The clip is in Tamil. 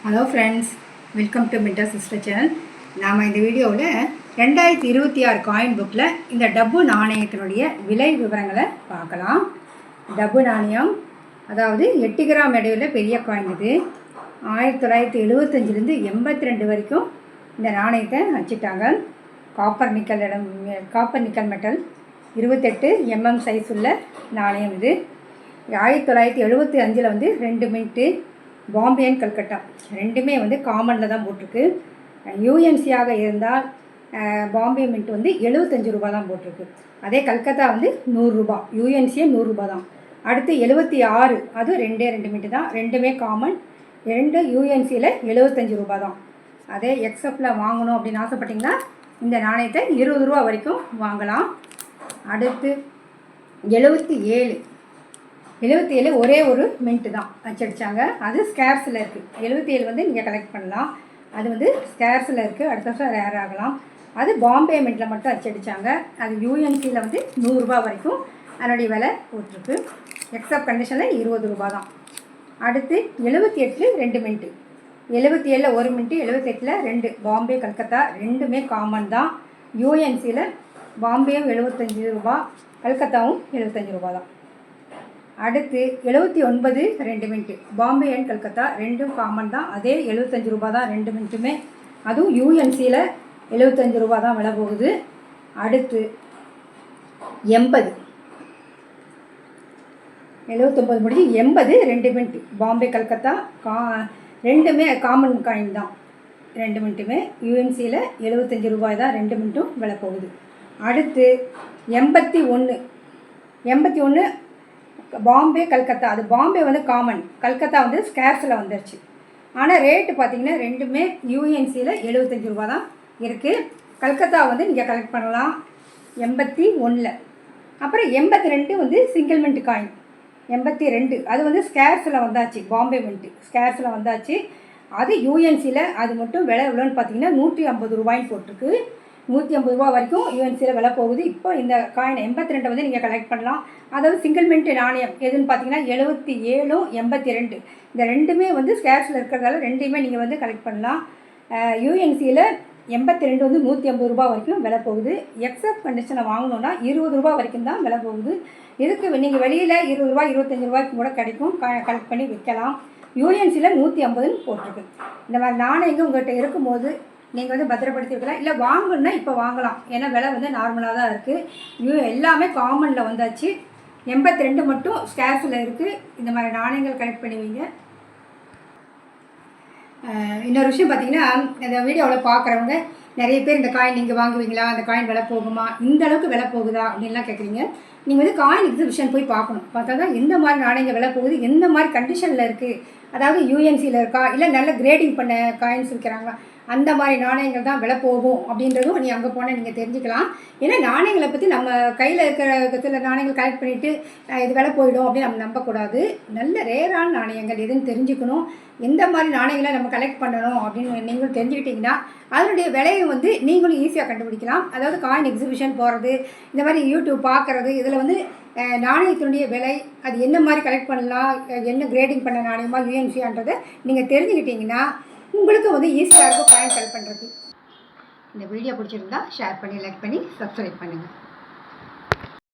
Hello friends, welcome to Minta sister channel. நாம் இந்த வீடியோவில் 2026 காயின் புக்கில் இந்த டப்பு நாணயத்தினுடைய விலை விவரங்களை பார்க்கலாம். டப்பு நாணயம் அதாவது 8 கிராம் எடையில் பெரிய காயின். இது 1975லேருந்து 82 வரைக்கும் இந்த நாணயத்தை அச்சிட்டாங்க. Copper nickel metal 28 mm size உள்ள நாணயம். இது 1975 வந்து 2 மின்ட்டு பாம்பே அண்ட் கல்கட்டா ரெண்டுமே வந்து காமனில் தான் போட்டிருக்கு. யூஎன்சியாக இருந்தால் பாம்பே மின்ட் வந்து 75 ரூபா தான் போட்டிருக்கு. அதே கல்கத்தா வந்து 100 ரூபா, யூஎன்சியே 100 ரூபா தான். அடுத்து 76 அது 2 மின்ட்டு தான், ரெண்டுமே காமன். 2 யூஎன்சியில் 75 ரூபா தான். அதே எக்ஸ்எஃப்பில் வாங்கணும் அப்படின்னு ஆசைப்பட்டிங்கன்னா இந்த நாணயத்தை 20 ரூபா வரைக்கும் வாங்கலாம். அடுத்து 77 ஒரே ஒரு மின்ட்டு தான் அச்சடித்தாங்க. அது ஸ்கேர்ஸில் இருக்குது. 77 வந்து நீங்கள் கலெக்ட் பண்ணலாம். அது வந்து ஸ்கேர்ஸில் இருக்குது, அடுத்த வருஷம் ரேர் ஆகலாம். அது பாம்பே மின்ட்டில் மட்டும் அச்சடித்தாங்க. அது யூஎன்சியில் வந்து 100 ரூபா வரைக்கும் அதனுடைய விலை போட்டிருக்கு. எக்ஸப்ட் கண்டிஷனில் 20 ரூபா தான். அடுத்து 78 2 மின்ட்டு, 77 ஒரு மின்ட்டு, 78 2 பாம்பே கல்கத்தா ரெண்டுமே காமன் தான். யூஎன்சியில் பாம்பேயும் 75 ரூபா, கல்கத்தாவும் 75 ரூபா தான். அடுத்து 79 2 மின்ட்டு, பாம்பே அண்ட் கல்கத்தா ரெண்டும் காமன் தான். அதே 75 ரூபா தான் 2 மின்ட்டுமே. அதுவும் யூஎன்சியில் 75 ரூபா தான் விலை போகுது. அடுத்து 80 79 முடிஞ்சு 80 2 மின்ட்டு, பாம்பே கல்கத்தா ரெண்டுமே காமன் காயின் தான். 2 மின்ட்டுமே யூஎன்சியில் 75 ரூபாய் தான் 2 மின்ட்டும் விலை போகுது. அடுத்து 81 பாம்பே கல்கத்தா. அது பாம்பே வந்து காமன், கல்கத்தா வந்து ஸ்கேர்ஸில் வந்துருச்சு. ஆனால் ரேட்டு பார்த்திங்கன்னா ரெண்டுமே யூஎன்சியில் 75 ரூபா தான் இருக்குது. கல்கத்தா வந்து நீங்கள் கலெக்ட் பண்ணலாம் 81. அப்புறம் 82 வந்து சிங்கிள் மின்ட் காயின். 82 அது வந்து ஸ்கேர்ஸில் வந்தாச்சு, பாம்பே மின்ட்டு ஸ்கேர்ஸில் வந்தாச்சு. அது யூஎன்சியில் அது மட்டும் விலை எவ்வளோன்னு பார்த்தீங்கன்னா 150 ரூபாய்ன்னு போட்டிருக்கு. 150 ரூபா வரைக்கும் யூஎன்சியில் விலை போகுது. இப்போ இந்த காயின் 82 வந்து நீங்கள் கலெக்ட் பண்ணலாம். அதாவது சிங்கிள் மின்ட் நாணயம் எதுன்னு பார்த்தீங்கன்னா 77 82 இந்த ரெண்டுமே வந்து ஸ்கேர்ஸில் இருக்கிறதால ரெண்டையுமே நீங்கள் வந்து கலெக்ட் பண்ணலாம். யூஎன்சியில் 82 வந்து 150 ரூபா வரைக்கும் விலை போகுது. எக்ஸப்ட் கண்டிஷனை வாங்கணுன்னா 20 ரூபா வரைக்கும் தான் விலை போகுது. இதுக்கு நீங்கள் வெளியில் 20 ரூபா 25 ரூபாய்க்கு கூட கிடைக்கும், கலெக்ட் பண்ணி விற்கலாம். யூஎன்சியில் 150ன்னு போட்டிருக்கு. இந்த மாதிரி நாணயங்கள் உங்கள்கிட்ட இருக்கும்போது நீங்கள் வந்து பத்திரப்படுத்தி வைக்கலாம். இல்லை வாங்கணுன்னா இப்போ வாங்கலாம், ஏன்னா விலை வந்து நார்மலாக தான் இருக்குது. எல்லாமே காமனில் வந்தாச்சு. 82 மட்டும் ஸ்கேர்ஸில் இருக்குது. இந்த மாதிரி நாணயங்கள் கலெக்ட் பண்ணி வைங்க. இன்னொரு விஷயம் பார்த்தீங்கன்னா, இந்த வீடியோவில் பார்க்குறவங்க நிறைய பேர் இந்த காயின் நீங்கள் வாங்குவீங்களா, அந்த காயின் விலை போகுமா, இந்த அளவுக்கு விலை போகுதா அப்படின்லாம் கேட்குறீங்க. நீங்கள் வந்து காயின் எக்ஸிபிஷன் போய் பார்க்கணும். பார்த்தா தான் எந்த மாதிரி நாணயங்கள் விலை போகுது, எந்த மாதிரி கண்டிஷனில் இருக்குது, அதாவது யூஎன்சியில் இருக்கா, இல்லை நல்ல கிரேடிங் பண்ண காயின்ஸ் விற்கிறாங்களா, அந்த மாதிரி நாணயங்கள் தான் விலை போகும் அப்படின்றதும் நீ அங்கே போனால் நீங்கள் தெரிஞ்சுக்கலாம். ஏன்னா நாணயங்களை பற்றி நம்ம கையில் இருக்கிற சில நாணயங்கள் கலெக்ட் பண்ணிவிட்டு இது விலை போயிடும் அப்படின்னு நம்ம நம்பக்கூடாது. நல்ல ரேரான நாணயங்கள் எதுன்னு தெரிஞ்சுக்கணும். எந்த மாதிரி நாணயங்களை நம்ம கலெக்ட் பண்ணணும் அப்படின்னு நீங்களும் தெரிஞ்சுக்கிட்டிங்கன்னா அதனுடைய விலையை வந்து நீங்களும் ஈஸியாக கண்டுபிடிக்கலாம். அதாவது காயின் எக்ஸிபிஷன் போகிறது, இந்த மாதிரி யூடியூப் பார்க்குறது, இதில் வந்து நாணயத்தினுடைய விலை, அது என்ன மாதிரி கலெக்ட் பண்ணலாம், என்ன கிரேடிங் பண்ண நாணயமா யூஎன்சியான்றதை நீங்கள் தெரிஞ்சுக்கிட்டிங்கன்னா உங்களுக்கு வந்து ஈஸியாக இருக்கும் காயின் கலெக்ட் பண்ணுறது. இந்த வீடியோ பிடிச்சிருந்தா ஷேர் பண்ணி, லைக் பண்ணி, சப்ஸ்கிரைப் பண்ணுங்கள்.